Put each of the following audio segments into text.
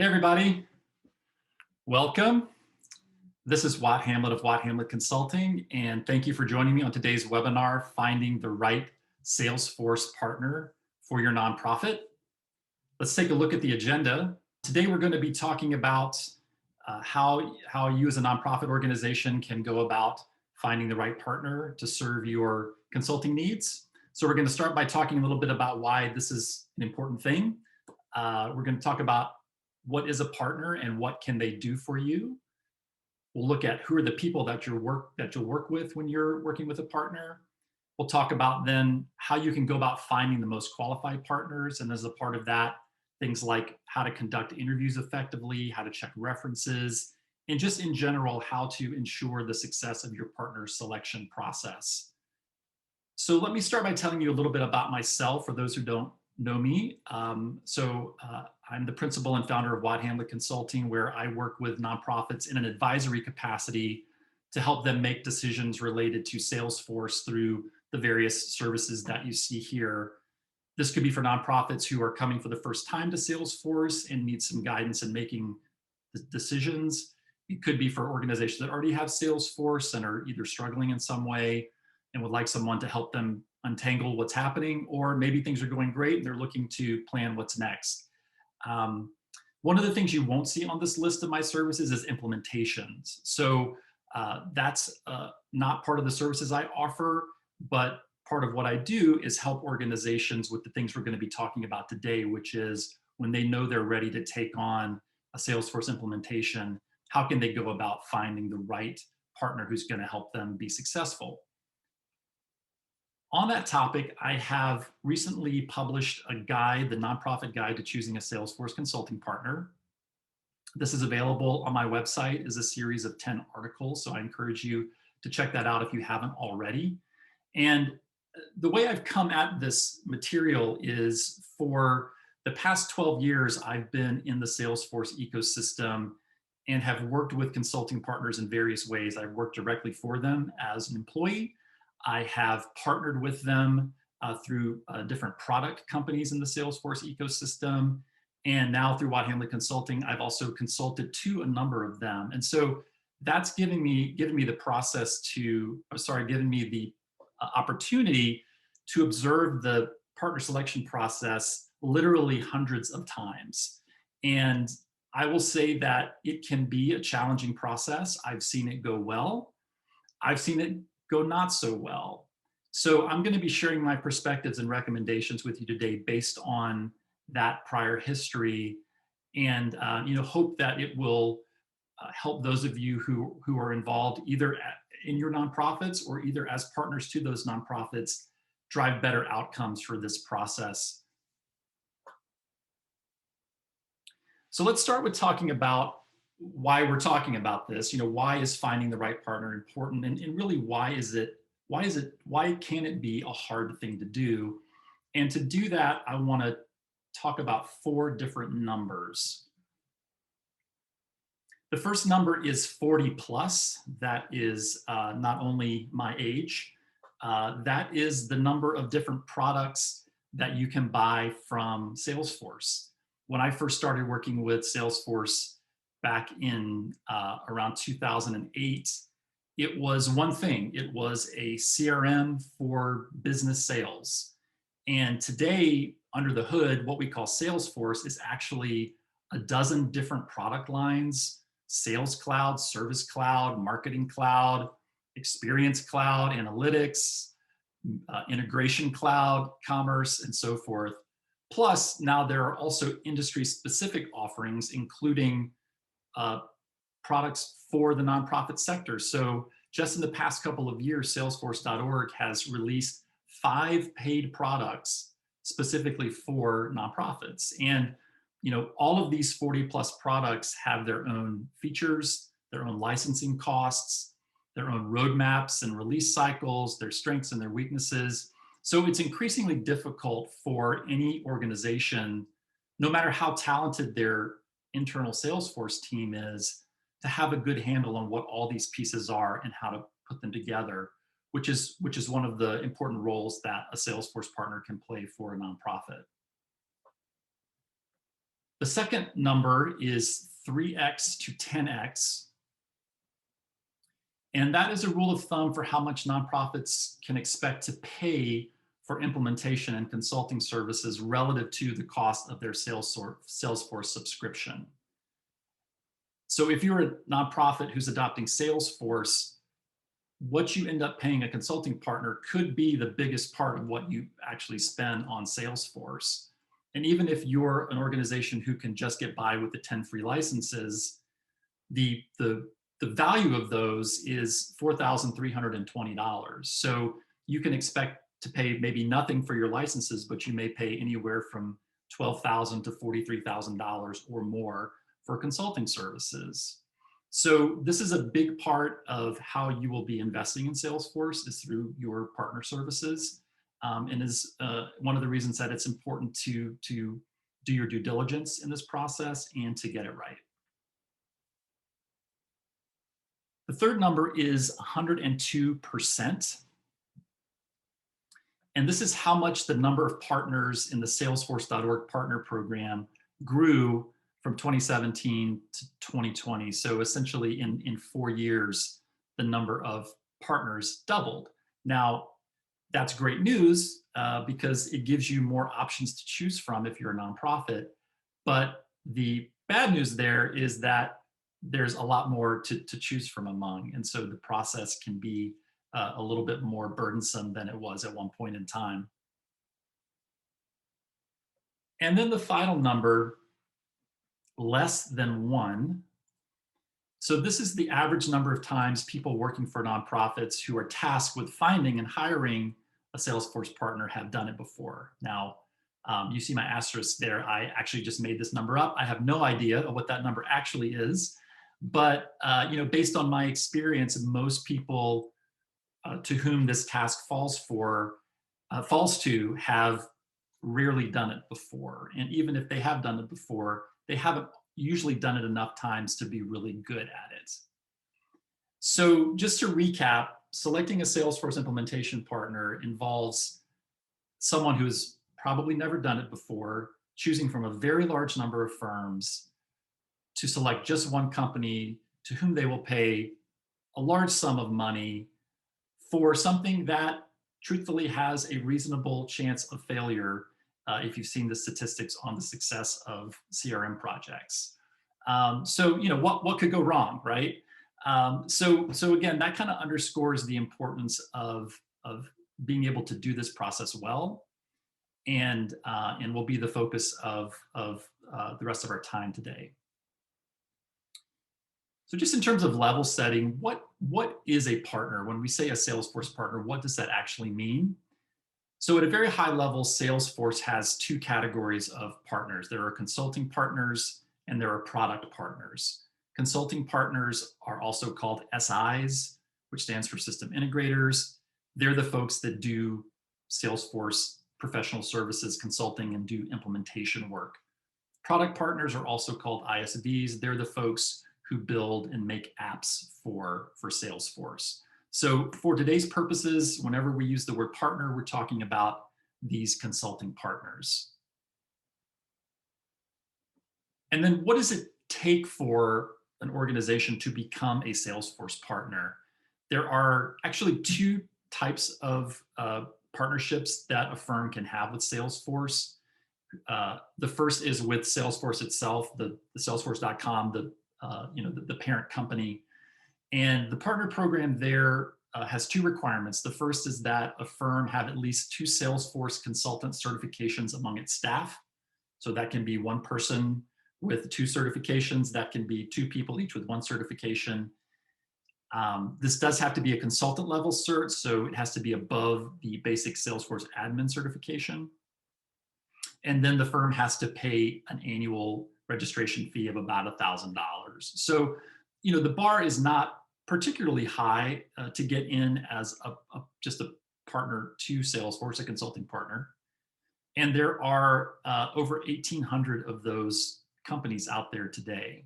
Hey everybody, welcome. This is Watt Hamlet of Watt Hamlet Consulting, and thank you for joining me on today's webinar, Finding the Right Salesforce Partner for Your Nonprofit. Let's take a look at the agenda. Today we're going to be talking about how you as a nonprofit organization can go about finding the right partner to serve your consulting needs. So we're going to start by talking a little bit about why this is an important thing. We're going to talk about what is a partner and what can they do for you. We'll look at who are the people that you'll work with when you're working with a partner. We'll talk about then how you can go about finding the most qualified partners, and as a part of that, things like how to conduct interviews effectively, how to check references, and just in general, how to ensure the success of your partner selection process. So let me start by telling you a little bit about myself for those who don't know me. I'm the principal and founder of Watt Hamlet Consulting, where I work with nonprofits in an advisory capacity to help them make decisions related to Salesforce through the various services that you see here. This could be for nonprofits who are coming for the first time to Salesforce and need some guidance in making the decisions. It could be for organizations that already have Salesforce and are either struggling in some way and would like someone to help them untangle what's happening, or maybe things are going great and they're looking to plan what's next. One of the things you won't see on this list of my services is implementations. So that's not part of the services I offer, but part of what I do is help organizations with the things we're going to be talking about today, which is when they know they're ready to take on a Salesforce implementation, how can they go about finding the right partner who's going to help them be successful? On that topic, I have recently published a guide, the Nonprofit Guide to Choosing a Salesforce Consulting Partner. This is available on my website as a series of 10 articles, so I encourage you to check that out if you haven't already. And the way I've come at this material is for the past 12 years, I've been in the Salesforce ecosystem and have worked with consulting partners in various ways. I've worked directly for them as an employee. I have partnered with them through different product companies in the Salesforce ecosystem. And now through Watt Hamlet Consulting, I've also consulted to a number of them. And so that's given me the opportunity to observe the partner selection process literally hundreds of times. And I will say that it can be a challenging process. I've seen it go well. I've seen it go not so well. So I'm going to be sharing my perspectives and recommendations with you today based on that prior history, and hope that it will help those of you who are involved either in your nonprofits or either as partners to those nonprofits drive better outcomes for this process. So let's start with talking about why we're talking about this. Why is finding the right partner important, and really why can it be a hard thing to do? And to do that, I want to talk about 4 different numbers. The first number is 40 plus. That is not only my age, that is the number of different products that you can buy from Salesforce. When I first started working with Salesforce back in around 2008, it was one thing. It was a CRM for business sales. And today, under the hood, what we call Salesforce is actually a dozen different product lines: Sales Cloud, Service Cloud, Marketing Cloud, Experience Cloud, Analytics, Integration Cloud, Commerce, and so forth. Plus, now there are also industry-specific offerings, including products for the nonprofit sector. So just in the past couple of years, Salesforce.org has released 5 paid products specifically for nonprofits. And all of these 40 plus products have their own features, their own licensing costs, their own roadmaps and release cycles, their strengths and their weaknesses. So it's increasingly difficult for any organization, no matter how talented their internal Salesforce team is, to have a good handle on what all these pieces are and how to put them together, which is one of the important roles that a Salesforce partner can play for a nonprofit. The second number is 3x to 10x. And that is a rule of thumb for how much nonprofits can expect to pay for implementation and consulting services relative to the cost of their Salesforce subscription. So if you're a nonprofit who's adopting Salesforce, what you end up paying a consulting partner could be the biggest part of what you actually spend on Salesforce. And even if you're an organization who can just get by with the 10 free licenses, the value of those is $4,320. So you can expect to pay maybe nothing for your licenses, but you may pay anywhere from $12,000 to $43,000 or more for consulting services. So this is a big part of how you will be investing in Salesforce is through your partner services, and is one of the reasons that it's important to do your due diligence in this process and to get it right. The third number is 102%. And this is how much the number of partners in the Salesforce.org partner program grew from 2017 to 2020. So essentially in 4 years, the number of partners doubled. Now, that's great news because it gives you more options to choose from if you're a nonprofit. But the bad news there is that there's a lot more to choose from among. And so the process can be a little bit more burdensome than it was at one point in time. And then the final number, less than 1. So this is the average number of times people working for nonprofits who are tasked with finding and hiring a Salesforce partner have done it before. Now, you see my asterisk there. I actually just made this number up. I have no idea what that number actually is. But based on my experience, most people to whom this task falls to have rarely done it before. And even if they have done it before, they haven't usually done it enough times to be really good at it. So just to recap, selecting a Salesforce implementation partner involves someone who's probably never done it before, choosing from a very large number of firms to select just one company to whom they will pay a large sum of money for something that truthfully has a reasonable chance of failure if you've seen the statistics on the success of CRM projects. So what could go wrong, right? So again, that kind of underscores the importance of being able to do this process well, and will be the focus of the rest of our time today. So just in terms of level setting, what is a partner? When we say a Salesforce partner, what does that actually mean? So at a very high level, Salesforce has 2 categories of partners. There are consulting partners and there are product partners. Consulting partners are also called SIs, which stands for system integrators. They're the folks that do Salesforce professional services consulting and do implementation work. Product partners are also called ISVs. They're the folks who build and make apps for Salesforce. So for today's purposes, whenever we use the word partner, we're talking about these consulting partners. And then what does it take for an organization to become a Salesforce partner? There are actually 2 types of partnerships that a firm can have with Salesforce. The first is with Salesforce itself, the Salesforce.com, the parent company. And the partner program there has 2 requirements. The first is that a firm have at least 2 Salesforce consultant certifications among its staff. So that can be one person with 2 certifications. That can be 2 people each with 1 certification. This does have to be a consultant level cert, so it has to be above the basic Salesforce admin certification. And then the firm has to pay an annual registration fee of about $1,000. So, the bar is not particularly high to get in as just a partner to Salesforce, a consulting partner. And there are over 1,800 of those companies out there today.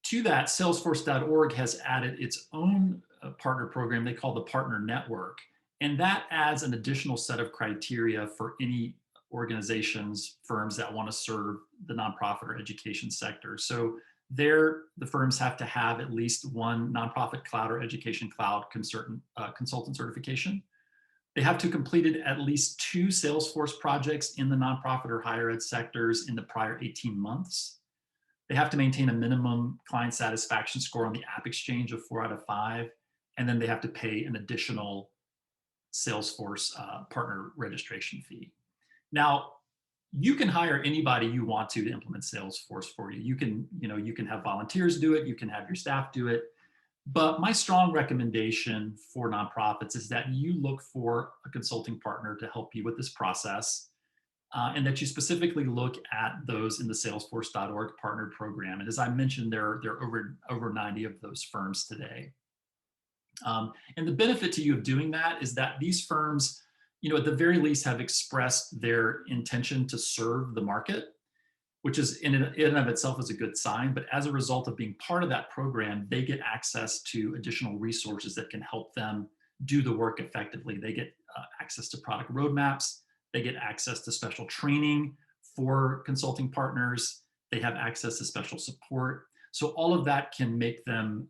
To that, Salesforce.org has added its own partner program they call the Partner Network. And that adds an additional set of criteria for any organizations, firms that want to serve the nonprofit or education sector. So there, the firms have to have at least one nonprofit cloud or education cloud consultant certification. They have to have completed at least 2 Salesforce projects in the nonprofit or higher ed sectors in the prior 18 months. They have to maintain a minimum client satisfaction score on the App Exchange of 4 out of 5. And then they have to pay an additional Salesforce partner registration fee. Now, you can hire anybody you want to implement Salesforce for you. You can have volunteers do it. You can have your staff do it. But my strong recommendation for nonprofits is that you look for a consulting partner to help you with this process, and that you specifically look at those in the Salesforce.org partner program. And as I mentioned, there are over 90 of those firms today. And the benefit to you of doing that is that these firms, at the very least, have expressed their intention to serve the market, which is in and of itself is a good sign. But as a result of being part of that program, they get access to additional resources that can help them do the work effectively. They get access to product roadmaps. They get access to special training for consulting partners. They have access to special support. So all of that can make them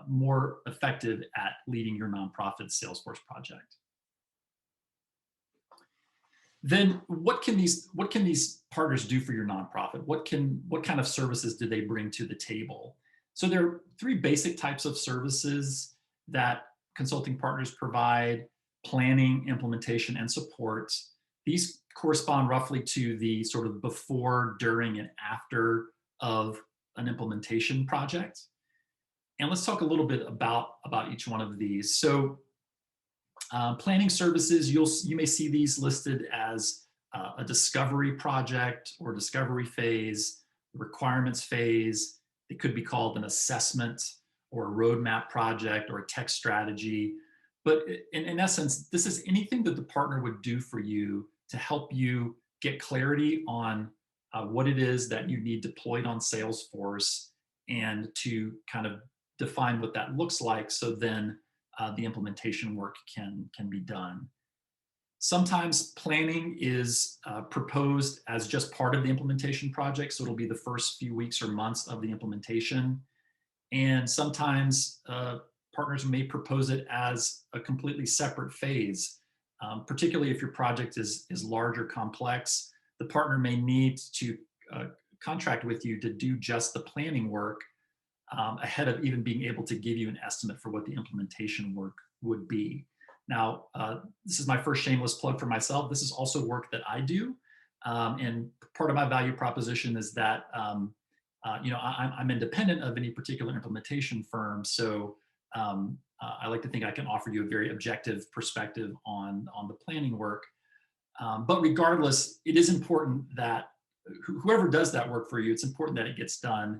more effective at leading your nonprofit Salesforce project. Then what can these partners do for your nonprofit? What kind of services do they bring to the table? So there are 3 basic types of services that consulting partners provide: planning, implementation, and support. These correspond roughly to the sort of before, during, and after of an implementation project. And let's talk a little bit about each one of these. So planning services, you may see these listed as a discovery project or discovery phase, requirements phase. It could be called an assessment or a roadmap project or a tech strategy. But in essence, this is anything that the partner would do for you to help you get clarity on what it is that you need deployed on Salesforce, and to kind of define what that looks like, so then the implementation work can be done. Sometimes planning is proposed as just part of the implementation project, so it'll be the first few weeks or months of the implementation. And sometimes partners may propose it as a completely separate phase, particularly if your project is large or complex. The partner may need to contract with you to do just the planning work ahead of even being able to give you an estimate for what the implementation work would be. Now, this is my first shameless plug for myself. This is also work that I do. And part of my value proposition is that I'm independent of any particular implementation firm. So I like to think I can offer you a very objective perspective on the planning work. But regardless, it is important that whoever does that work for you, it's important that it gets done.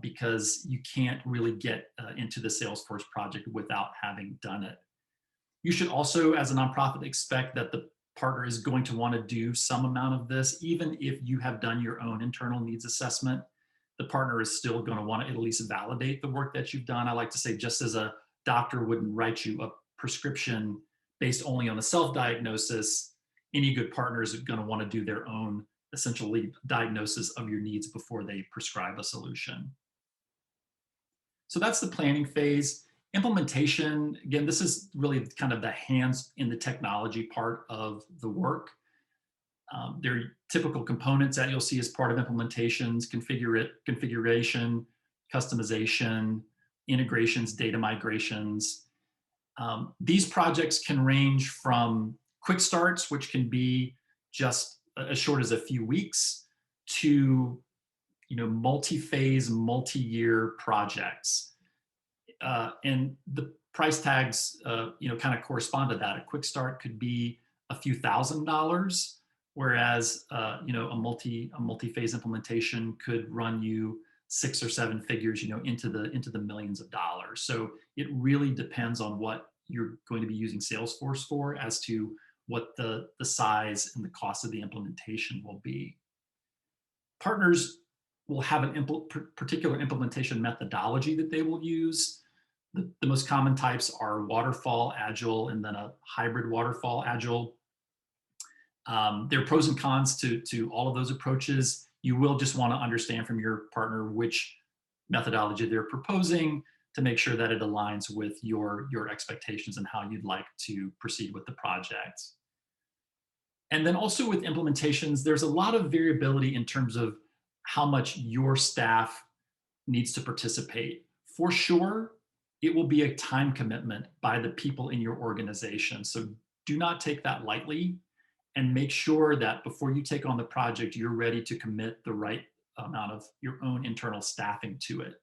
Because you can't really get into the Salesforce project without having done it. You should also, as a nonprofit, expect that the partner is going to want to do some amount of this. Even if you have done your own internal needs assessment, the partner is still going to want to at least validate the work that you've done. I like to say, just as a doctor wouldn't write you a prescription based only on a self-diagnosis, any good partner is going to want to do their own essentially diagnosis of your needs before they prescribe a solution. So that's the planning phase. Implementation, again, this is really kind of the hands in the technology part of the work. There are typical components that you'll see as part of implementations: configuration, customization, integrations, data migrations. These projects can range from quick starts, which can be just as short as a few weeks, to multi-phase, multi-year projects. And the price tags kind of correspond to that. A quick start could be a few $1,000s, whereas a multi-phase implementation could run you 6 or 7 figures, into the millions of dollars. So it really depends on what you're going to be using Salesforce for as to what the size and the cost of the implementation will be. Partners will have a particular implementation methodology that they will use. The most common types are waterfall, agile, and then a hybrid waterfall, agile. There are pros and cons to all of those approaches. You will just want to understand from your partner which methodology they're proposing to make sure that it aligns with your expectations and how you'd like to proceed with the project. And then also with implementations, there's a lot of variability in terms of how much your staff needs to participate. For sure, it will be a time commitment by the people in your organization. So do not take that lightly, and make sure that before you take on the project, you're ready to commit the right amount of your own internal staffing to it.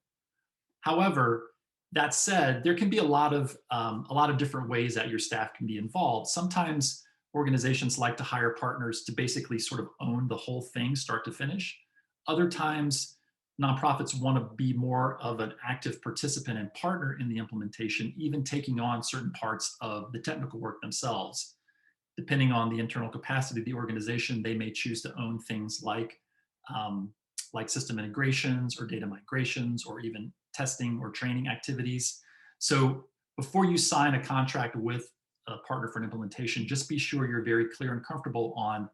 However, that said, there can be a lot of different ways that your staff can be involved. Sometimes organizations like to hire partners to basically sort of own the whole thing, start to finish. Other times, nonprofits want to be more of an active participant and partner in the implementation, even taking on certain parts of the technical work themselves. Depending on the internal capacity of the organization, they may choose to own things um, like system integrations or data migrations or even testing or training activities. So before you sign a contract with a partner for an implementation, just be sure you're very clear and comfortable on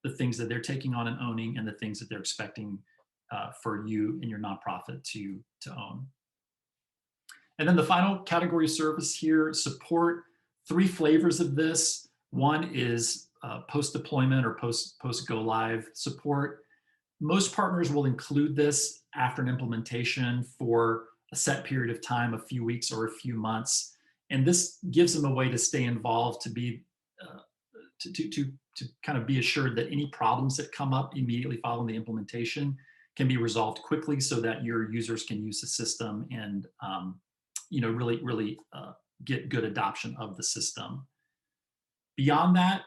the things that they're taking on and owning and the things that they're expecting for you and your nonprofit to own. And then the final category of service here, support. Three flavors of this. One is post-deployment or post-go live support. Most partners will include this after an implementation for a set period of time, a few weeks or a few months. And this gives them a way to stay involved, to be to kind of be assured that any problems that come up immediately following the implementation can be resolved quickly so that your users can use the system and really get good adoption of the system. Beyond that,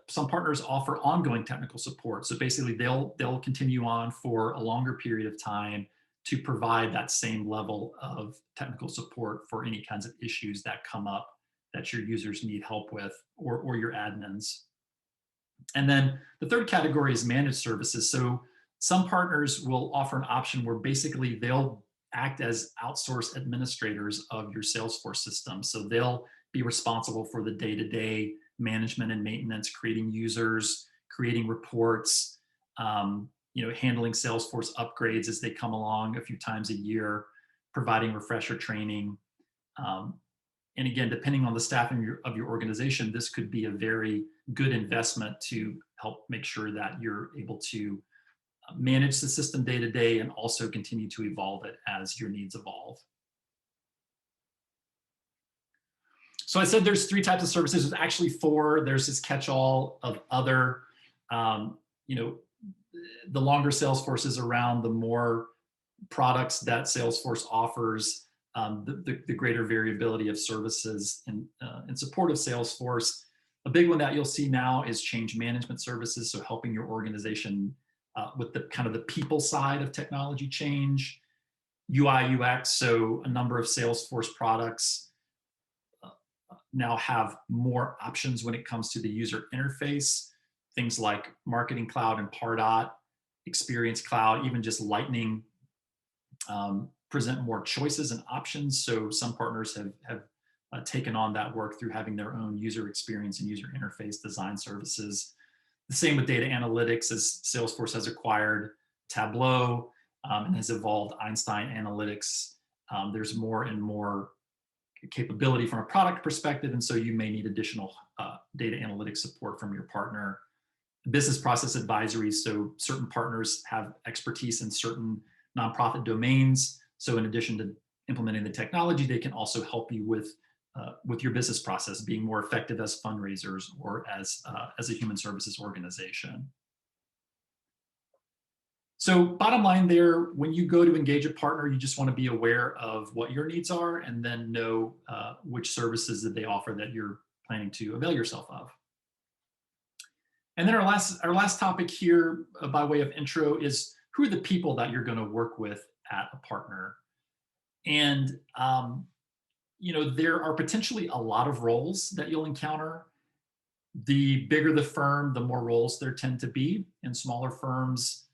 some partners offer ongoing technical support. So basically, they'll continue on for a longer period of time to provide that same level of technical support for any kinds of issues that come up that your users need help with, or your admins. And then the third category is managed services. So some partners will offer an option where basically they'll act as outsourced administrators of your Salesforce system. So they'll be responsible for the day-to-day management and maintenance, creating users, creating reports, handling Salesforce upgrades as they come along a few times a year, providing refresher training. And again, depending on the staffing of your organization, this could be a very good investment to help make sure that you're able to manage the system day to day and also continue to evolve it as your needs evolve. So I said there's three types of services. There's actually four. There's this catch-all of other. The longer Salesforce is around, the more products that Salesforce offers, the greater variability of services in support of Salesforce. A big one that you'll see now is change management services, so helping your organization with the kind of the people side of technology change. UI, UX, so a number of Salesforce products now have more options when it comes to the user interface. Things like Marketing Cloud and Pardot, Experience Cloud, even just Lightning present more choices and options. So some partners have taken on that work through having their own user experience and user interface design services. The same with data analytics, as Salesforce has acquired Tableau and has evolved Einstein Analytics. There's more and more capability from a product perspective, and so you may need additional data analytics support from your partner. Business process advisory, so certain partners have expertise in certain nonprofit domains. So in addition to implementing the technology, they can also help you with your business process being more effective as fundraisers or as a human services organization. So bottom line there, when you go to engage a partner, you just want to be aware of what your needs are and then know which services that they offer that you're planning to avail yourself of. And then our last topic here by way of intro is who are the people that you're going to work with at a partner. And there are potentially a lot of roles that you'll encounter. The bigger the firm, the more roles there tend to be. In smaller firms,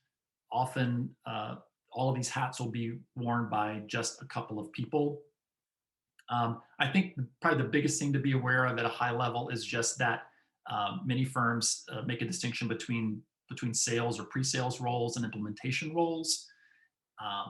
often all of these hats will be worn by just a couple of people. I think probably the biggest thing to be aware of at a high level is just that Many firms make a distinction between sales or pre-sales roles and implementation roles.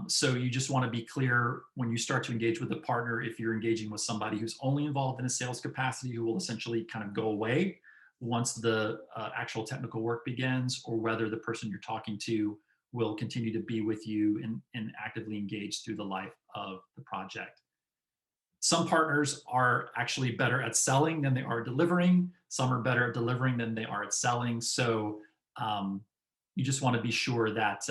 So you just want to be clear when you start to engage with a partner, if you're engaging with somebody who's only involved in a sales capacity, who will essentially kind of go away once the actual technical work begins, or whether the person you're talking to will continue to be with you and actively engage through the life of the project. Some partners are actually better at selling than they are delivering. Some are better at delivering than they are at selling. So you just want to be sure that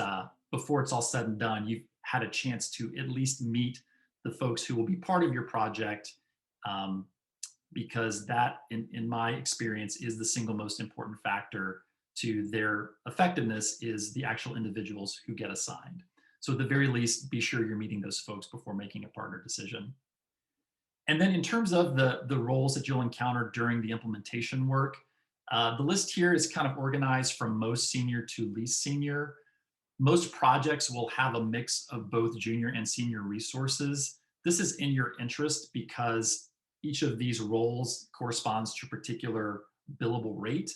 before it's all said and done, you've had a chance to at least meet the folks who will be part of your project, because that, in my experience, is the single most important factor to their effectiveness, is the actual individuals who get assigned. So at the very least, be sure you're meeting those folks before making a partner decision. And then in terms of the roles that you'll encounter during the implementation work, the list here is kind of organized from most senior to least senior. Most projects will have a mix of both junior and senior resources. This is in your interest because each of these roles corresponds to a particular billable rate.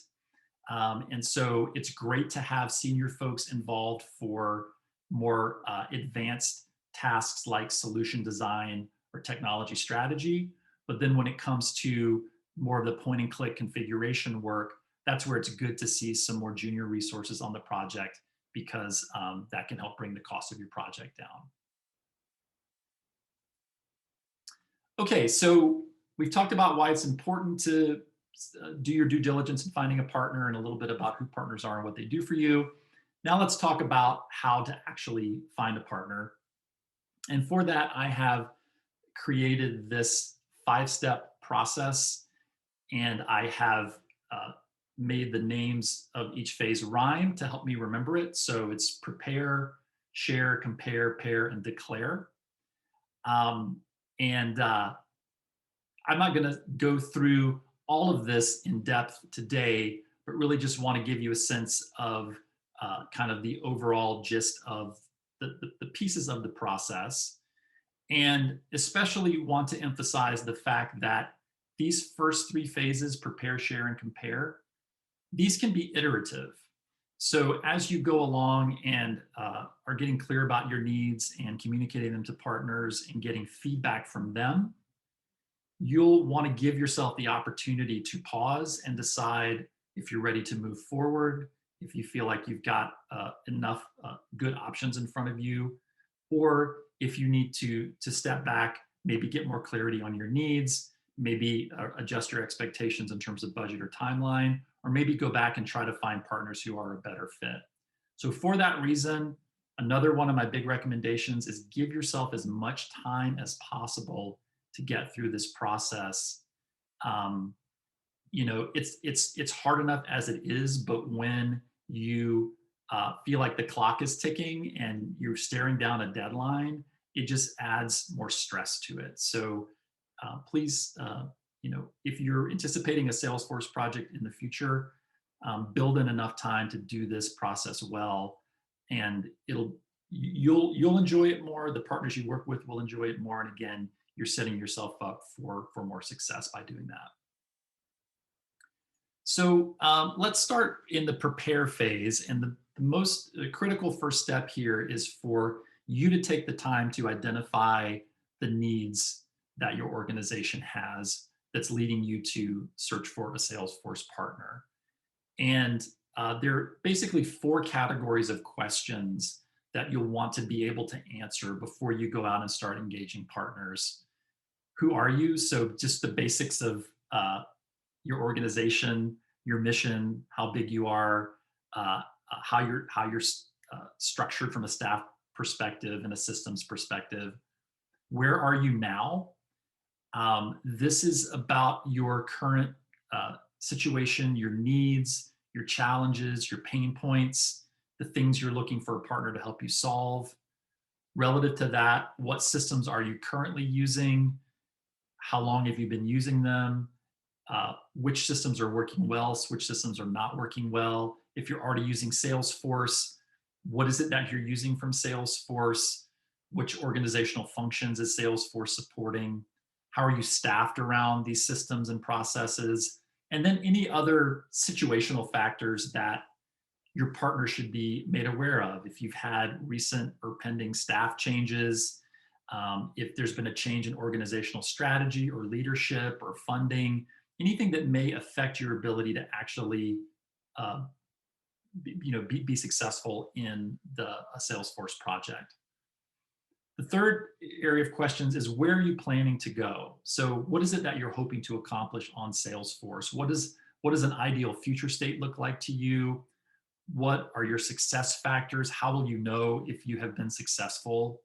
And so it's great to have senior folks involved for more advanced tasks like solution design or technology strategy. But then when it comes to more of the point and click configuration work, that's where it's good to see some more junior resources on the project, because that can help bring the cost of your project down. Okay, so we've talked about why it's important to do your due diligence in finding a partner, and a little bit about who partners are and what they do for you. Now let's talk about how to actually find a partner. And for that, I have created this 5-step process, and I have made the names of each phase rhyme to help me remember it. So it's prepare, share, compare, pair, and declare. And I'm not going to go through all of this in depth today, but really just want to give you a sense of kind of the overall gist of the pieces of the process. And especially want to emphasize the fact that these first 3 phases, prepare, share, and compare, these can be iterative. So as you go along and are getting clear about your needs and communicating them to partners and getting feedback from them, you'll want to give yourself the opportunity to pause and decide if you're ready to move forward, if you feel like you've got enough good options in front of you, or if you need to step back, maybe get more clarity on your needs, maybe adjust your expectations in terms of budget or timeline, or maybe go back and try to find partners who are a better fit. So for that reason, another one of my big recommendations is give yourself as much time as possible to get through this process. You know, it's hard enough as it is, but when you feel like the clock is ticking and you're staring down a deadline, it just adds more stress to it. So please, you know, if you're anticipating a Salesforce project in the future, build in enough time to do this process well, and you'll enjoy it more. The partners you work with will enjoy it more, and again, you're setting yourself up for more success by doing that. So let's start in the prepare phase, and the most critical first step here is for you to take the time to identify the needs that your organization has that's leading you to search for a Salesforce partner. And there are basically 4 categories of questions that you'll want to be able to answer before you go out and start engaging partners. Who are you? So just the basics of your organization, your mission, how big you are, how you're structured from a staff perspective and a systems perspective. Where are you now? This is about your current situation, your needs, your challenges, your pain points, the things you're looking for a partner to help you solve. Relative to that, what systems are you currently using? How long have you been using them? Which systems are working well, which systems are not working well? If you're already using Salesforce, what is it that you're using from Salesforce? Which organizational functions is Salesforce supporting? How are you staffed around these systems and processes? And then any other situational factors that your partner should be made aware of. If you've had recent or pending staff changes, if there's been a change in organizational strategy or leadership or funding, anything that may affect your ability to actually uh, be successful in a Salesforce project. The third area of questions is, where are you planning to go? So what is it that you're hoping to accomplish on Salesforce? What does an ideal future state look like to you? What are your success factors? How will you know if you have been successful?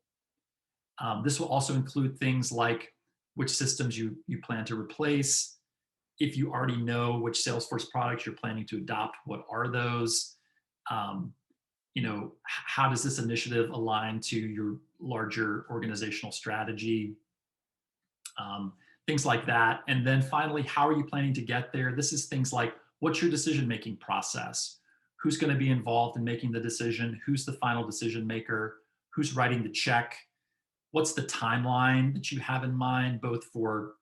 This will also include things like which systems you plan to replace. If you already know which Salesforce products you're planning to adopt, what are those? Um, how does this initiative align to your larger organizational strategy? um, Things like that. And then finally, how are you planning to get there? This is things like, what's your decision-making process? Who's going to be involved in making the decision? Who's the final decision maker? Who's writing the check? What's the timeline that you have in mind, both for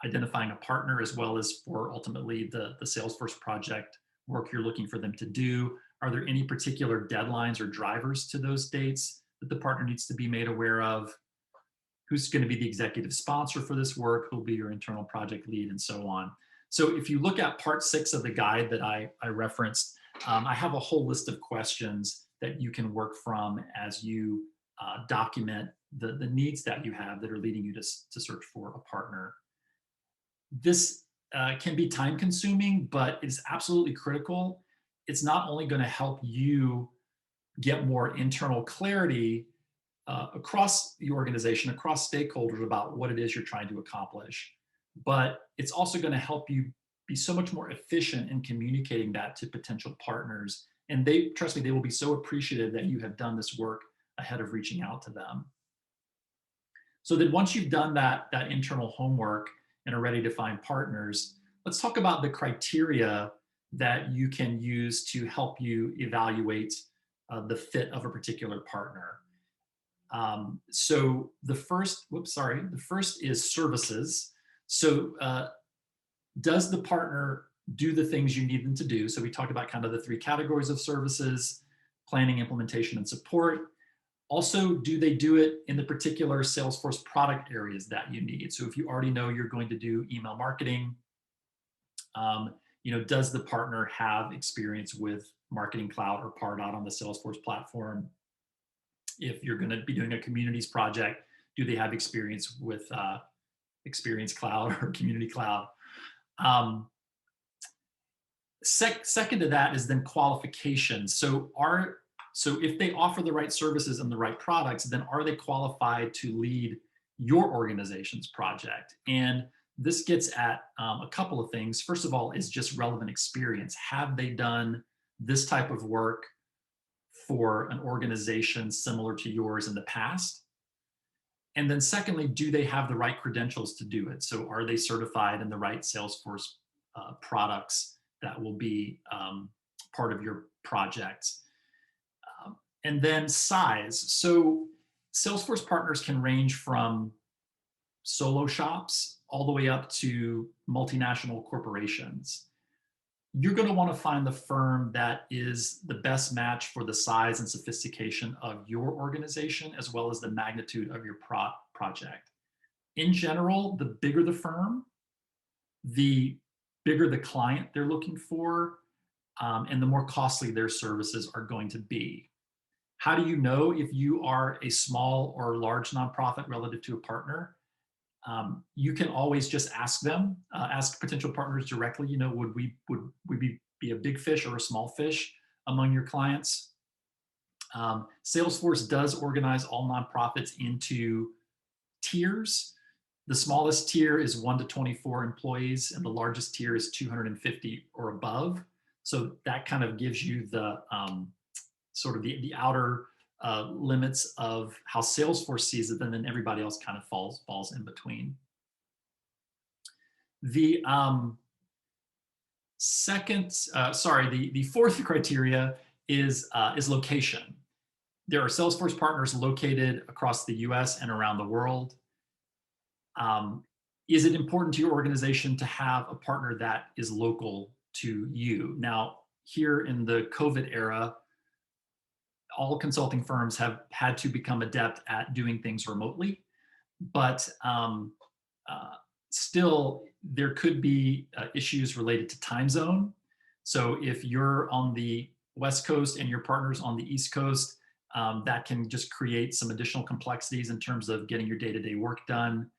identifying a partner as well as for ultimately the Salesforce project work you're looking for them to do? Are there any particular deadlines or drivers to those dates that the partner needs to be made aware of? Who's going to be the executive sponsor for this work? Who'll be your internal project lead, and so on. So if you look at part 6 of the guide that I referenced, I have a whole list of questions that you can work from as you document the needs that you have that are leading you to search for a partner. This can be time consuming, but it's absolutely critical. It's not only going to help you get more internal clarity across the organization, across stakeholders about what it is you're trying to accomplish, but it's also going to help you be so much more efficient in communicating that to potential partners. And they, trust me, they will be so appreciative that you have done this work ahead of reaching out to them. So then once you've done that internal homework and are ready to find partners, let's talk about the criteria that you can use to help you evaluate the fit of a particular partner. So the first is services. So does the partner do the things you need them to do? So we talked about kind of the 3 categories of services: planning, implementation, and support. Also, do they do it in the particular Salesforce product areas that you need? So if you already know you're going to do email marketing, does the partner have experience with Marketing Cloud or Pardot on the Salesforce platform? If you're going to be doing a communities project, do they have experience with Experience Cloud or Community Cloud? Second to that is then qualifications. So if they offer the right services and the right products, then are they qualified to lead your organization's project? And this gets at a couple of things. First of all, is just relevant experience. Have they done this type of work for an organization similar to yours in the past? And then secondly, do they have the right credentials to do it? So are they certified in the right Salesforce products that will be part of your projects? And then size. So Salesforce partners can range from solo shops all the way up to multinational corporations. You're going to want to find the firm that is the best match for the size and sophistication of your organization, as well as the magnitude of your project. In general, the bigger the firm, the bigger the client they're looking for, and the more costly their services are going to be. How do you know if you are a small or large nonprofit relative to a partner? You can always just ask them, ask potential partners directly, would we be a big fish or a small fish among your clients? Salesforce does organize all nonprofits into tiers. The smallest tier is 1 to 24 employees, and the largest tier is 250 or above. So that kind of gives you the sort of the outer limits of how Salesforce sees it, and then everybody else kind of falls in between. The the fourth criteria is location. There are Salesforce partners located across the US and around the world. is it important to your organization to have a partner that is local to you? Now, here in the COVID era, all consulting firms have had to become adept at doing things remotely, but uh, still, there could be issues related to time zone. So if you're on the West Coast and your partner's on the East Coast, that can just create some additional complexities in terms of getting your day-to-day work done.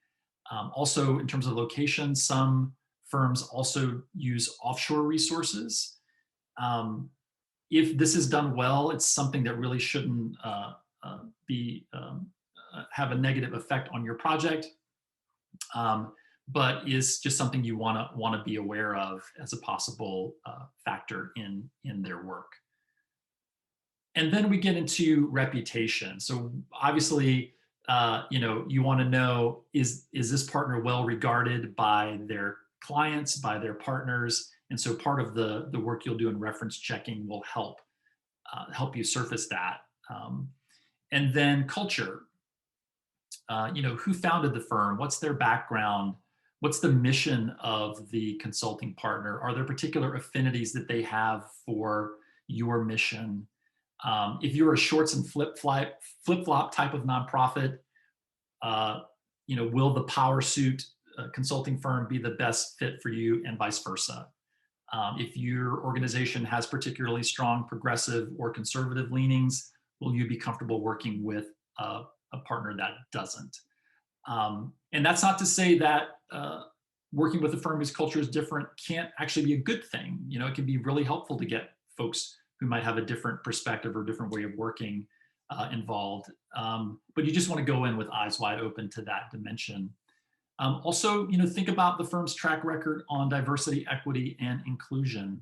Also, in terms of location, some firms also use offshore resources. Um, if this is done well, it's something that really shouldn't be have a negative effect on your project, but is just something you want to be aware of as a possible factor in their work. And then we get into reputation. So obviously, you want to know, is this partner well regarded by their clients, by their partners? And so part of the work you'll do in reference checking will help you surface that. And then culture. Who founded the firm? What's their background? What's the mission of the consulting partner? Are there particular affinities that they have for your mission? If you're a shorts and flip-flop type of nonprofit, will the power suit consulting firm be the best fit for you, and vice versa? If your organization has particularly strong progressive or conservative leanings, will you be comfortable working with a partner that doesn't? And that's not to say that working with a firm whose culture is different can't actually be a good thing. It can be really helpful to get folks who might have a different perspective or different way of working involved. But you just want to go in with eyes wide open to that dimension. Also, think about the firm's track record on diversity, equity, and inclusion.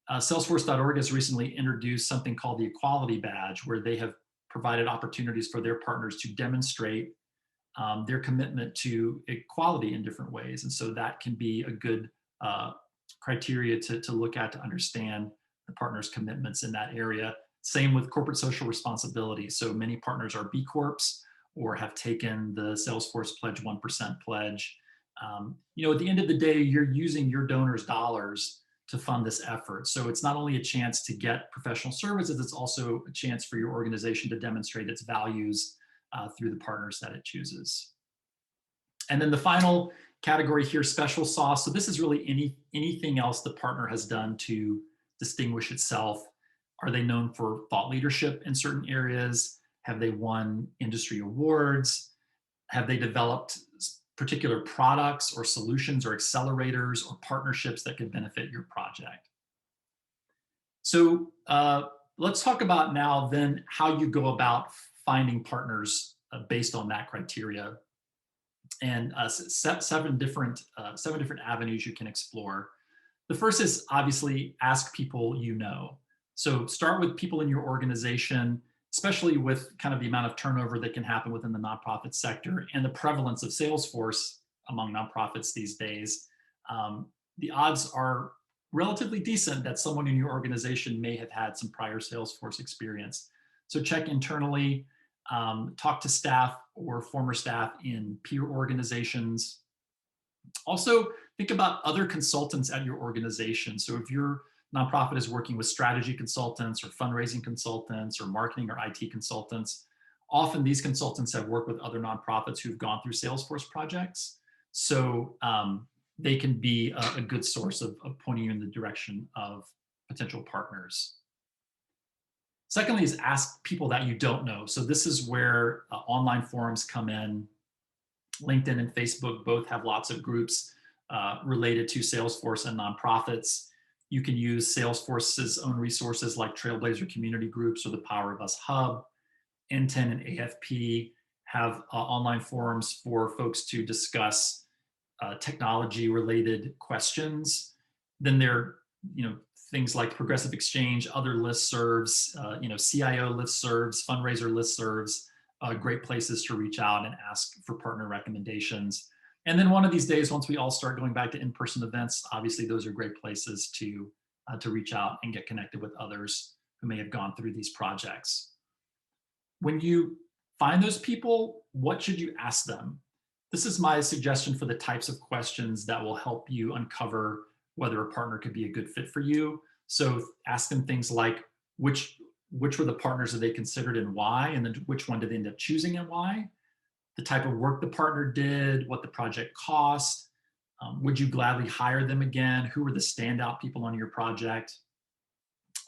Salesforce.org has recently introduced something called the Equality Badge, where they have provided opportunities for their partners to demonstrate their commitment to equality in different ways. And so that can be a good criteria to look at to understand the partner's commitments in that area. Same with corporate social responsibility. So many partners are B Corps or have taken the Salesforce Pledge 1% pledge. At the end of the day, you're using your donors' dollars to fund this effort. So it's not only a chance to get professional services, it's also a chance for your organization to demonstrate its values through the partners that it chooses. And then the final category here, special sauce. So this is really anything else the partner has done to distinguish itself. Are they known for thought leadership in certain areas? Have they won industry awards? Have they developed particular products or solutions or accelerators or partnerships that could benefit your project? So let's talk about now then how you go about finding partners based on that criteria. And seven different avenues you can explore. The first is obviously ask people you know. So start with people in your organization, especially with kind of the amount of turnover that can happen within the nonprofit sector and the prevalence of Salesforce among nonprofits these days. The odds are relatively decent that someone in your organization may have had some prior Salesforce experience. So check internally, talk to staff or former staff in peer organizations. Also, think about other consultants at your organization. So if your nonprofit is working with strategy consultants or fundraising consultants or marketing or IT consultants, often these consultants have worked with other nonprofits who've gone through Salesforce projects. So they can be a good source of pointing you in the direction of potential partners. Secondly is ask people that you don't know. So this is where online forums come in. LinkedIn and Facebook both have lots of groups related to Salesforce and nonprofits. You can use Salesforce's own resources like Trailblazer community groups or the Power of Us Hub. N10 and AFP have online forums for folks to discuss technology related questions. Then there are things like Progressive Exchange, other listservs, CIO listservs, fundraiser listservs, great places to reach out and ask for partner recommendations. And then one of these days, once we all start going back to in-person events, obviously those are great places to reach out and get connected with others who may have gone through these projects. When you find those people, what should you ask them? This is my suggestion for the types of questions that will help you uncover whether a partner could be a good fit for you. So ask them things like which were the partners that they considered and why, and then which one did they end up choosing and why, the type of work the partner did, what the project cost, would you gladly hire them again, who were the standout people on your project.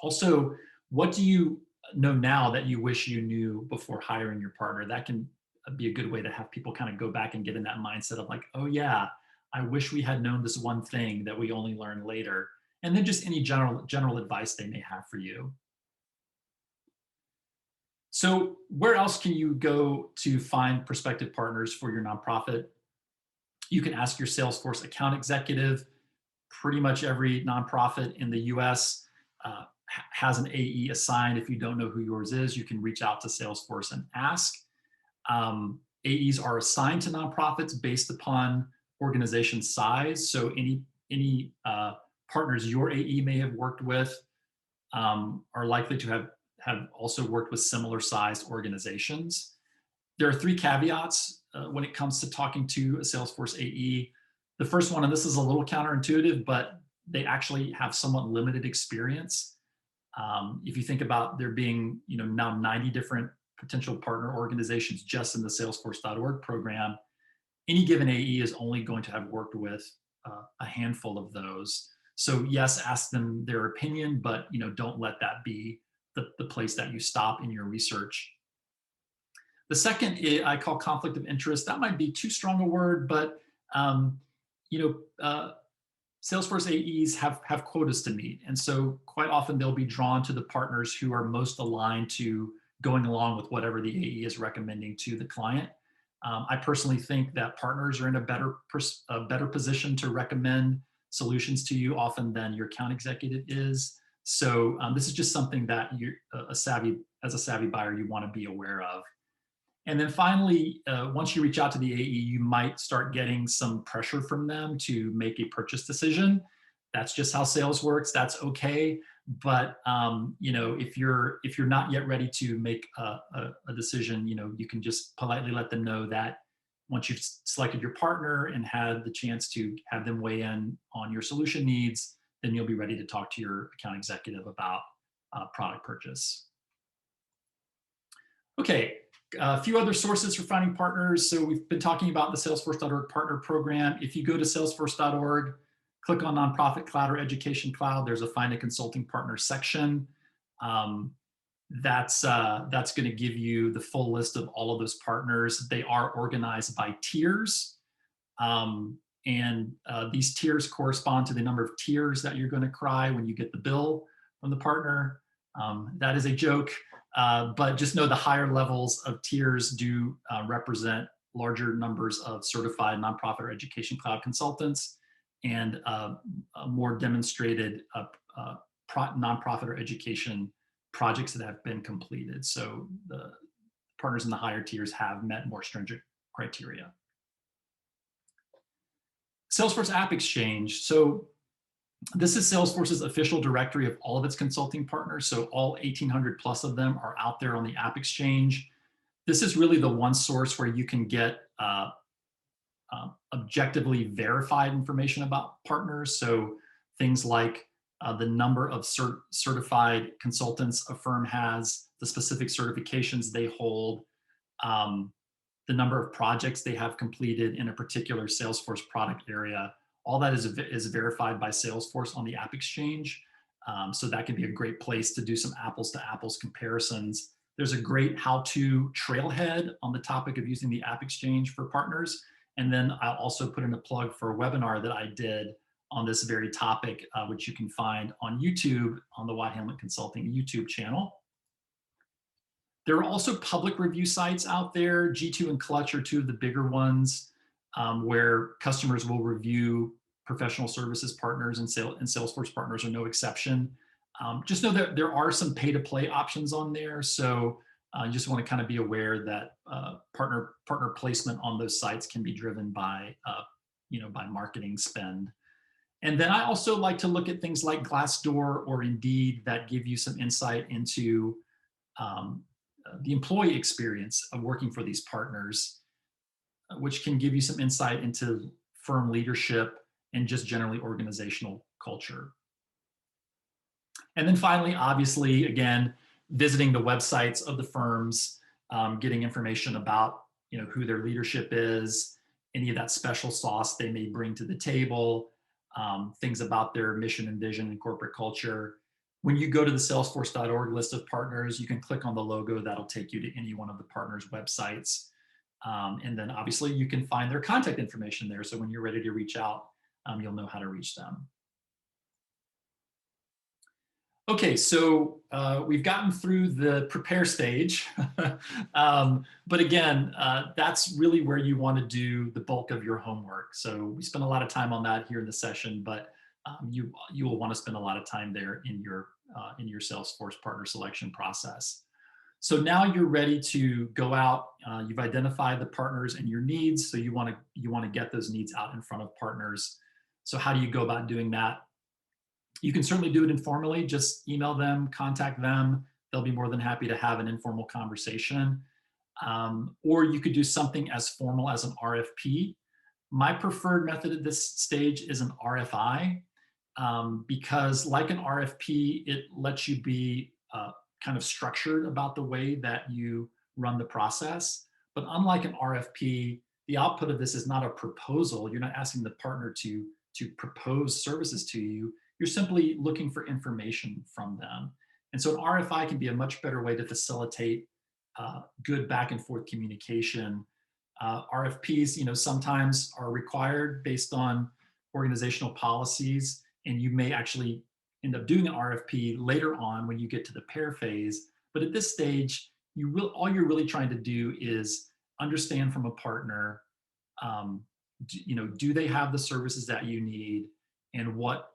Also, what do you know now that you wish you knew before hiring your partner? That can be a good way to have people kind of go back and get in that mindset of like, oh yeah, I wish we had known this one thing that we only learned later. And then just any general advice they may have for you. So where else can you go to find prospective partners for your nonprofit? You can ask your Salesforce account executive. Pretty much every nonprofit in the US has an AE assigned. If you don't know who yours is, you can reach out to Salesforce and ask. AEs are assigned to nonprofits based upon organization size. So any partners your AE may have worked with are likely to have also worked with similar sized organizations. There are three caveats when it comes to talking to a Salesforce AE. The first one, and this is a little counterintuitive, but they actually have somewhat limited experience. If you think about there being, now 90 different potential partner organizations just in the Salesforce.org program, any given AE is only going to have worked with a handful of those. So yes, ask them their opinion, but don't let that be the place that you stop in your research. The second I call conflict of interest. That might be too strong a word, but um, you know, Salesforce AEs have quotas to meet, and so quite often they'll be drawn to the partners who are most aligned to going along with whatever the AE is recommending to the client. I personally think that partners are in a better position to recommend solutions to you often than your account executive is. So this is just something that you, as a savvy buyer, you want to be aware of. And then finally, once you reach out to the AE, you might start getting some pressure from them to make a purchase decision. That's just how sales works. That's okay. But if you're not yet ready to make a decision, you can just politely let them know that once you've selected your partner and had the chance to have them weigh in on your solution needs, then you'll be ready to talk to your account executive about product purchase. Okay, a few other sources for finding partners. So we've been talking about the Salesforce.org partner program. If you go to Salesforce.org, click on Nonprofit Cloud or Education Cloud, there's a Find a Consulting Partner section. That's going to give you the full list of all of those partners. They are organized by tiers. These tiers correspond to the number of tears that you're going to cry when you get the bill from the partner. That is a joke. But just know the higher levels of tiers do represent larger numbers of certified nonprofit or education cloud consultants and more demonstrated nonprofit or education projects that have been completed. So the partners in the higher tiers have met more stringent criteria. Salesforce App Exchange. So this is Salesforce's official directory of all of its consulting partners. So all 1,800 plus of them are out there on the App Exchange. This is really the one source where you can get objectively verified information about partners. So things like the number of certified consultants a firm has, the specific certifications they hold, the number of projects they have completed in a particular Salesforce product area. All that is verified by Salesforce on the App Exchange. So that can be a great place to do some apples to apples comparisons. There's a great how-to trailhead on the topic of using the App Exchange for partners. And then I'll also put in a plug for a webinar that I did on this very topic, which you can find on YouTube on the Watt Hamlet Consulting YouTube channel. There are also public review sites out there. G2 and Clutch are two of the bigger ones where customers will review professional services partners, and Salesforce partners are no exception. Just know that there are some pay-to-play options on there. So you just want to kind of be aware that partner placement on those sites can be driven by, by marketing spend. And then I also like to look at things like Glassdoor or Indeed that give you some insight into the employee experience of working for these partners. which can give you some insight into firm leadership and just generally organizational culture. And then finally, obviously, again, visiting the websites of the firms, getting information about who their leadership is, any of that special sauce they may bring to the table, things about their mission and vision and corporate culture. When you go to the salesforce.org list of partners, you can click on the logo. That'll take you to any one of the partners' websites. And then obviously you can find their contact information there. So when you're ready to reach out, you'll know how to reach them. Okay, so we've gotten through the prepare stage, but again, that's really where you want to do the bulk of your homework. So we spend a lot of time on that here in the session, but you will want to spend a lot of time there in your Salesforce partner selection process. So now you're ready to go out. You've identified the partners and your needs, so you want to get those needs out in front of partners. So how do you go about doing that? You can certainly do it informally. Just email them, contact them. They'll be more than happy to have an informal conversation. Or you could do something as formal as an RFP. My preferred method at this stage is an RFI, because like an RFP, it lets you be kind of structured about the way that you run the process. But unlike an RFP, the output of this is not a proposal. You're not asking the partner to propose services to you. You're simply looking for information from them. And so an RFI can be a much better way to facilitate good back and forth communication. RFPs, sometimes are required based on organizational policies, and you may actually end up doing an RFP later on when you get to the pair phase. But at this stage, all you're really trying to do is understand from a partner, do they have the services that you need, and what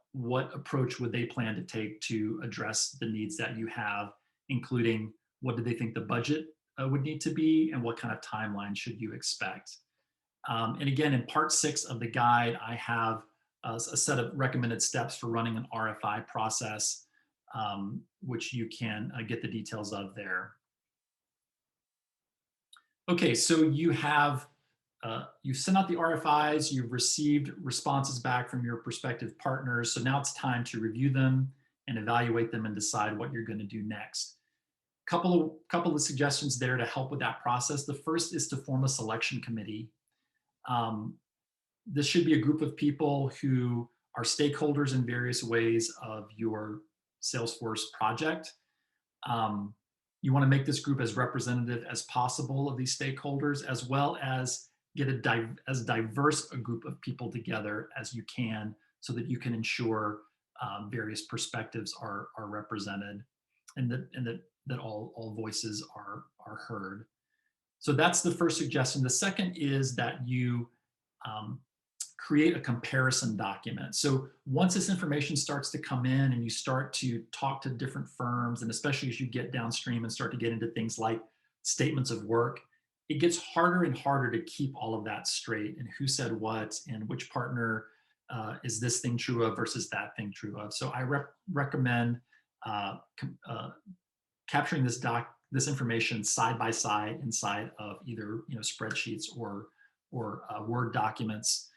approach would they plan to take to address the needs that you have, including what do they think the budget would need to be, and what kind of timeline should you expect. And again, in part 6 of the guide, I have a set of recommended steps for running an RFI process, which you can get the details of there. Okay, so you've sent out the RFIs, you've received responses back from your prospective partners. So now it's time to review them and evaluate them and decide what you're going to do next. Couple of suggestions there to help with that process. The first is to form a selection committee. This should be a group of people who are stakeholders in various ways of your Salesforce project. You want to make this group as representative as possible of these stakeholders, as well as get as diverse a group of people together as you can, so that you can ensure various perspectives are represented, and that all voices are heard. So that's the first suggestion. The second is that you create a comparison document. So once this information starts to come in and you start to talk to different firms, and especially as you get downstream and start to get into things like statements of work, it gets harder and harder to keep all of that straight, and who said what, and which partner is this thing true of versus that thing true of. So I recommend capturing this information side by side inside of either spreadsheets or Word documents,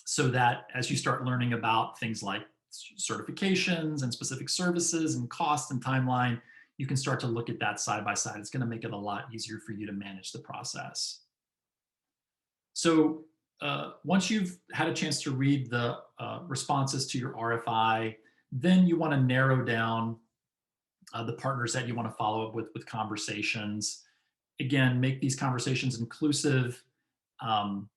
so that as you start learning about things like certifications and specific services and cost and timeline, you can start to look at that side by side. It's going to make it a lot easier for you to manage the process. So once you've had a chance to read the responses to your RFI, then you want to narrow down the partners that you want to follow up with conversations. Again, make these conversations inclusive, and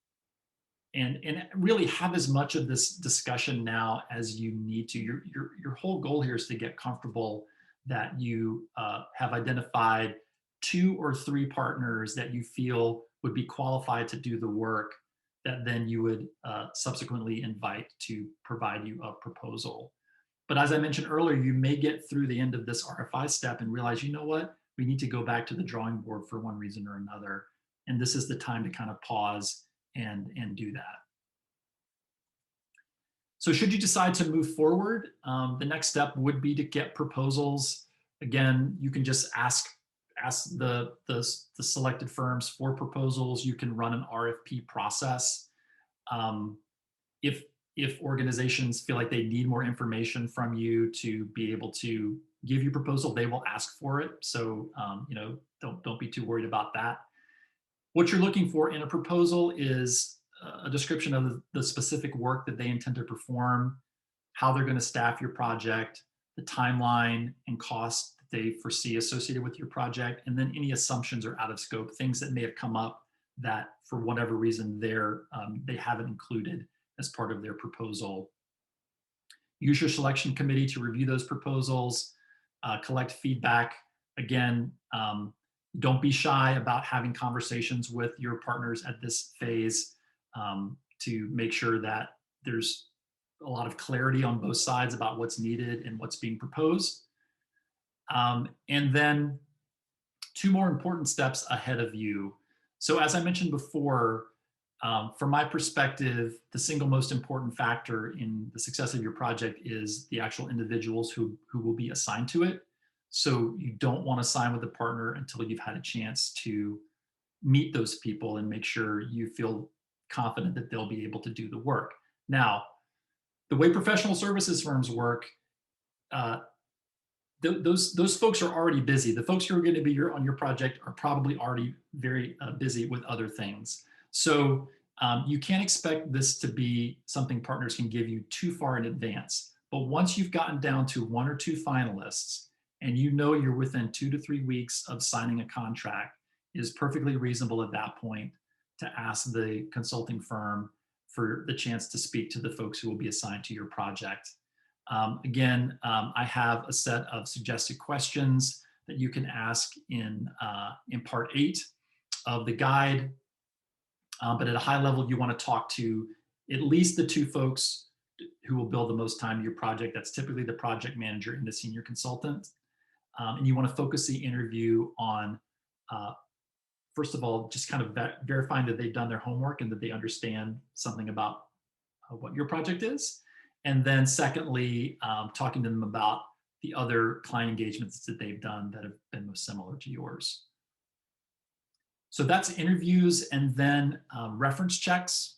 really have as much of this discussion now as you need to. Your whole goal here is to get comfortable that you have identified 2 or 3 partners that you feel would be qualified to do the work, that then you would subsequently invite to provide you a proposal. But as I mentioned earlier, you may get through the end of this RFI step and realize, you know what, we need to go back to the drawing board for one reason or another. And this is the time to kind of pause and do that. So should you decide to move forward, the next step would be to get proposals. Again, you can just ask ask the selected firms for proposals. You can run an RFP process. Um, if if organizations feel like they need more information from you to be able to give you a proposal, they will ask for it. So don't be too worried about that. What you're looking for in a proposal is a description of the specific work that they intend to perform, how they're going to staff your project, the timeline and cost that they foresee associated with your project, and then any assumptions or out of scope, things that may have come up that for whatever reason they haven't included as part of their proposal. Use your selection committee to review those proposals, collect feedback. Again, don't be shy about having conversations with your partners at this phase to make sure that there's a lot of clarity on both sides about what's needed and what's being proposed. And then two more important steps ahead of you. So as I mentioned before, from my perspective, the single most important factor in the success of your project is the actual individuals who will be assigned to it. So you don't want to sign with a partner until you've had a chance to meet those people and make sure you feel confident that they'll be able to do the work. Now, the way professional services firms work, those folks are already busy. The folks who are going to be on your project are probably already very busy with other things. So you can't expect this to be something partners can give you too far in advance. But once you've gotten down to one or two finalists and you know you're within 2 to 3 weeks of signing a contract, it is perfectly reasonable at that point to ask the consulting firm for the chance to speak to the folks who will be assigned to your project. I have a set of suggested questions that you can ask in part 8 of the guide. But at a high level, you want to talk to at least the two folks who will build the most time to your project. That's typically the project manager and the senior consultant. And you want to focus the interview on, first of all, just kind of verifying that they've done their homework and that they understand something about what your project is. And then secondly, talking to them about the other client engagements that they've done that have been most similar to yours. So that's interviews, and then reference checks.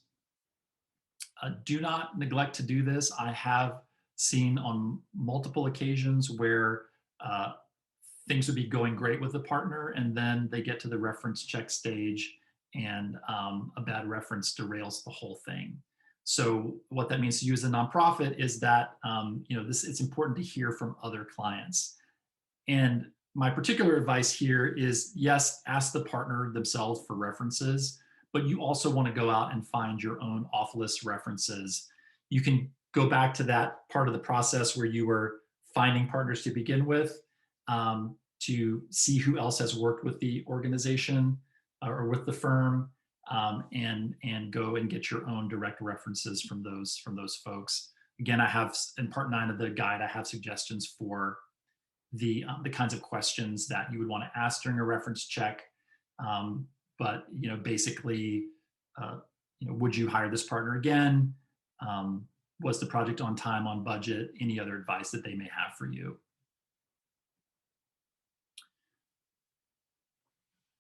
Do not neglect to do this. I have seen on multiple occasions where things would be going great with the partner, and then they get to the reference check stage and a bad reference derails the whole thing. So what that means to you as a nonprofit is that it's important to hear from other clients. And my particular advice here is, yes, ask the partner themselves for references, but you also want to go out and find your own off-list references. You can go back to that part of the process where you were finding partners to begin with, to see who else has worked with the organization or with the firm, and go and get your own direct references from those folks. Again, I have in part 9 of the guide, I have suggestions for the kinds of questions that you would want to ask during a reference check. But basically, would you hire this partner again? Was the project on time, on budget? Any other advice that they may have for you?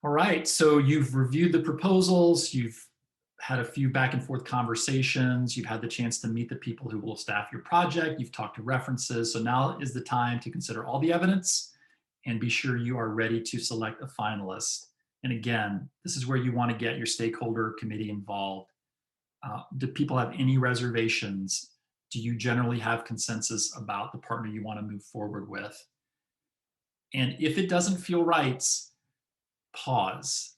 All right, so you've reviewed the proposals, you've had a few back and forth conversations, you've had the chance to meet the people who will staff your project, you've talked to references, so now is the time to consider all the evidence and be sure you are ready to select a finalist. And again, this is where you want to get your stakeholder committee involved. Do people have any reservations? Do you generally have consensus about the partner you want to move forward with? And if it doesn't feel right, pause.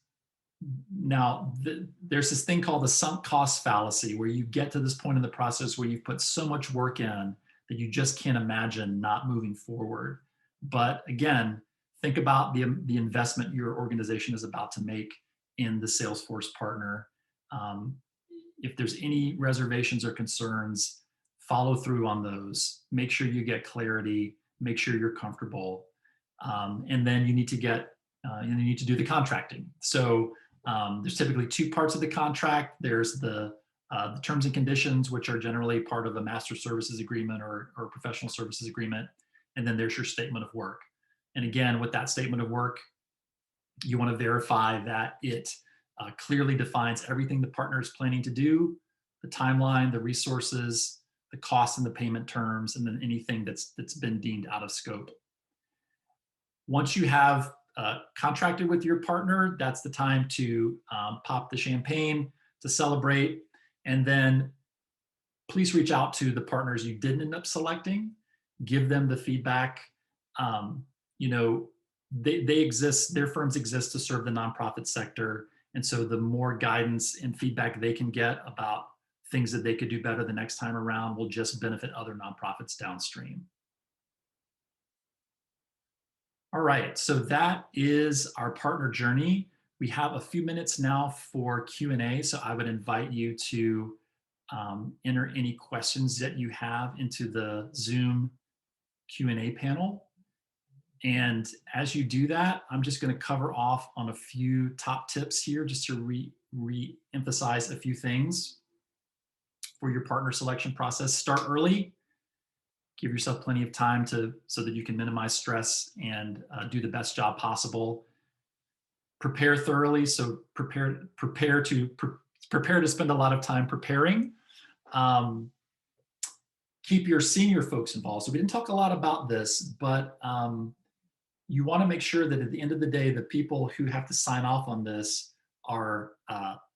Now, there's this thing called the sunk cost fallacy, where you get to this point in the process where you've put so much work in that you just can't imagine not moving forward. But again, think about the investment your organization is about to make in the Salesforce partner. If there's any reservations or concerns, follow through on those. Make sure you get clarity, make sure you're comfortable. And then you need to do the contracting. So there's typically 2 parts of the contract. There's the terms and conditions, which are generally part of a master services agreement or professional services agreement. And then there's your statement of work. And again, with that statement of work, You want to verify that it clearly defines everything the partner is planning to do, the timeline, the resources, the cost and the payment terms, and then anything that's been deemed out of scope. Once you have contracted with your partner, that's the time to pop the champagne, to celebrate, and then please reach out to the partners you didn't end up selecting, give them the feedback. Um, you know, they exist, their firms exist to serve the nonprofit sector. And so the more guidance and feedback they can get about things that they could do better the next time around will just benefit other nonprofits downstream. All right, so that is our partner journey. We have a few minutes now for Q&A, so I would invite you to enter any questions that you have into the Zoom Q&A panel. And as you do that, I'm just going to cover off on a few top tips here just to re-emphasize a few things for your partner selection process. Start early. Give yourself plenty of time so that you can minimize stress and do the best job possible. Prepare thoroughly. So prepare to spend a lot of time preparing. Keep your senior folks involved. So we didn't talk a lot about this, but you want to make sure that at the end of the day, the people who have to sign off on this are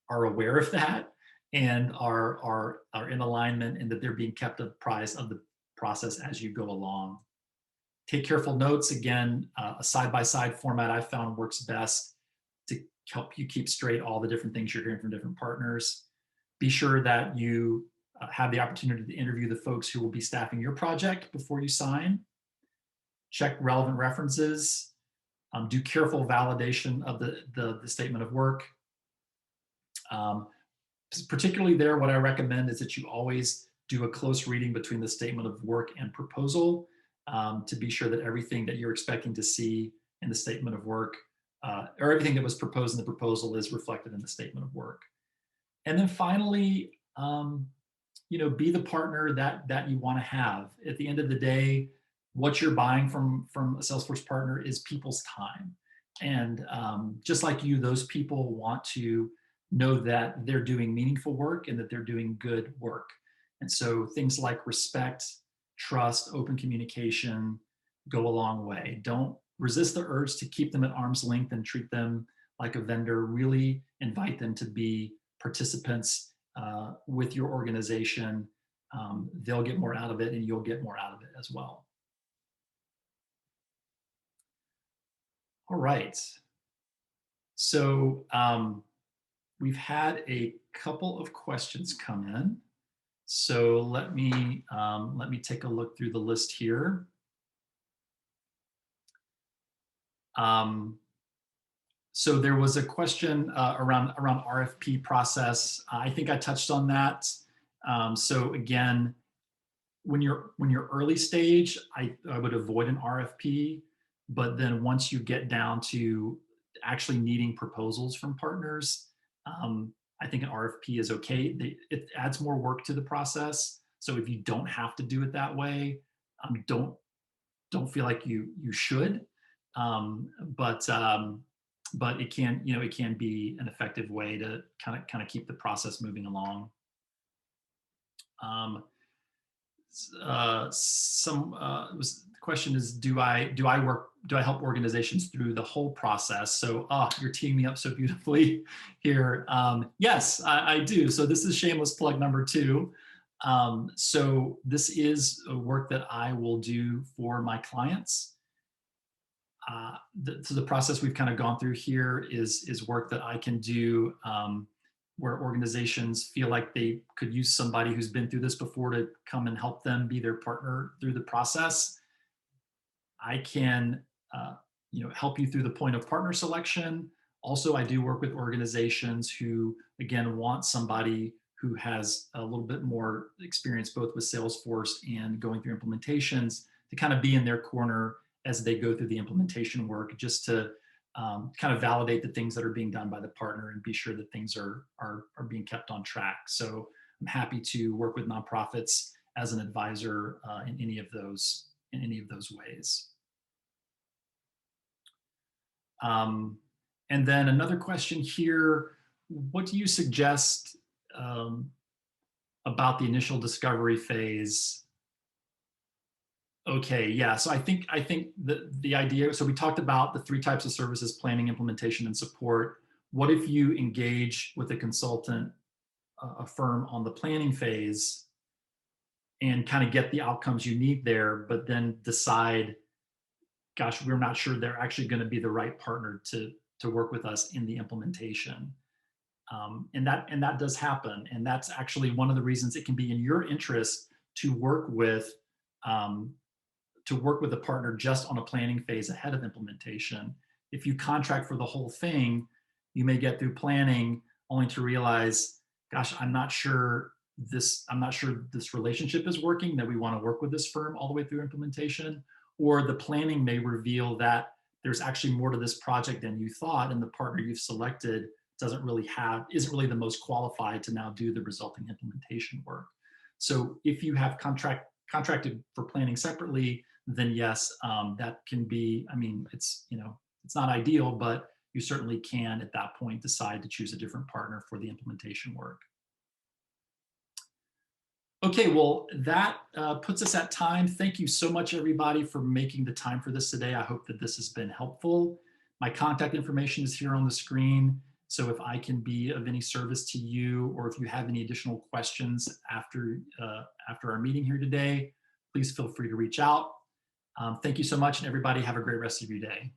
aware of that and are in alignment, and that they're being kept apprised of the process as you go along. Take careful notes. Again, a side-by-side format I found works best to help you keep straight all the different things you're hearing from different partners. Be sure that you have the opportunity to interview the folks who will be staffing your project before you sign. Check relevant references. Do careful validation of the statement of work. Particularly there, what I recommend is that you always do a close reading between the statement of work and proposal to be sure that everything that you're expecting to see in the statement of work or everything that was proposed in the proposal is reflected in the statement of work. And then finally, be the partner that you want to have. At the end of the day, what you're buying from a Salesforce partner is people's time. And just like you, those people want to know that they're doing meaningful work and that they're doing good work. And so things like respect, trust, open communication go a long way. Don't resist the urge to keep them at arm's length and treat them like a vendor. Really invite them to be participants with your organization. They'll get more out of it and you'll get more out of it as well. All right. So we've had a couple of questions come in. So let me take a look through the list here. So there was a question around RFP process. I think I touched on that. So again, when you're early stage, I would avoid an RFP. But then once you get down to actually needing proposals from partners, I think an RFP is okay. It adds more work to the process. So if you don't have to do it that way, don't feel like you should. But it can be an effective way to kind of keep the process moving along. The question is, do I help organizations through the whole process? So you're teeing me up so beautifully here. Yes, I do. So this is shameless plug number 2. So this is a work that I will do for my clients. So the process we've kind of gone through here is work that I can do where organizations feel like they could use somebody who's been through this before to come and help them be their partner through the process. I can help you through the point of partner selection. Also, I do work with organizations who, again, want somebody who has a little bit more experience both with Salesforce and going through implementations to kind of be in their corner as they go through the implementation work, just to kind of validate the things that are being done by the partner and be sure that things are being kept on track. So I'm happy to work with nonprofits as an advisor in any of those ways. And then another question here, what do you suggest um, about the initial discovery phase? Okay, yeah. So I think the idea. So we talked about the three types of services: planning, implementation, and support. What if you engage with a consultant, a firm on the planning phase, and kind of get the outcomes you need there, but then decide, gosh, we're not sure they're actually going to be the right partner to work with us in the implementation. And that does happen, and that's actually one of the reasons it can be in your interest to work with um, a partner just on a planning phase ahead of implementation. If you contract for the whole thing, you may get through planning only to realize, gosh, I'm not sure this relationship is working, that we want to work with this firm all the way through implementation. Or the planning may reveal that there's actually more to this project than you thought, and the partner you've selected isn't really the most qualified to now do the resulting implementation work. So if you have contracted for planning separately, then yes, that can be, I mean, it's not ideal, but you certainly can at that point decide to choose a different partner for the implementation work. Okay, well, that puts us at time. Thank you so much, everybody, for making the time for this today. I hope that this has been helpful. My contact information is here on the screen. So if I can be of any service to you, or if you have any additional questions after our meeting here today, please feel free to reach out. Thank you so much, and everybody have a great rest of your day.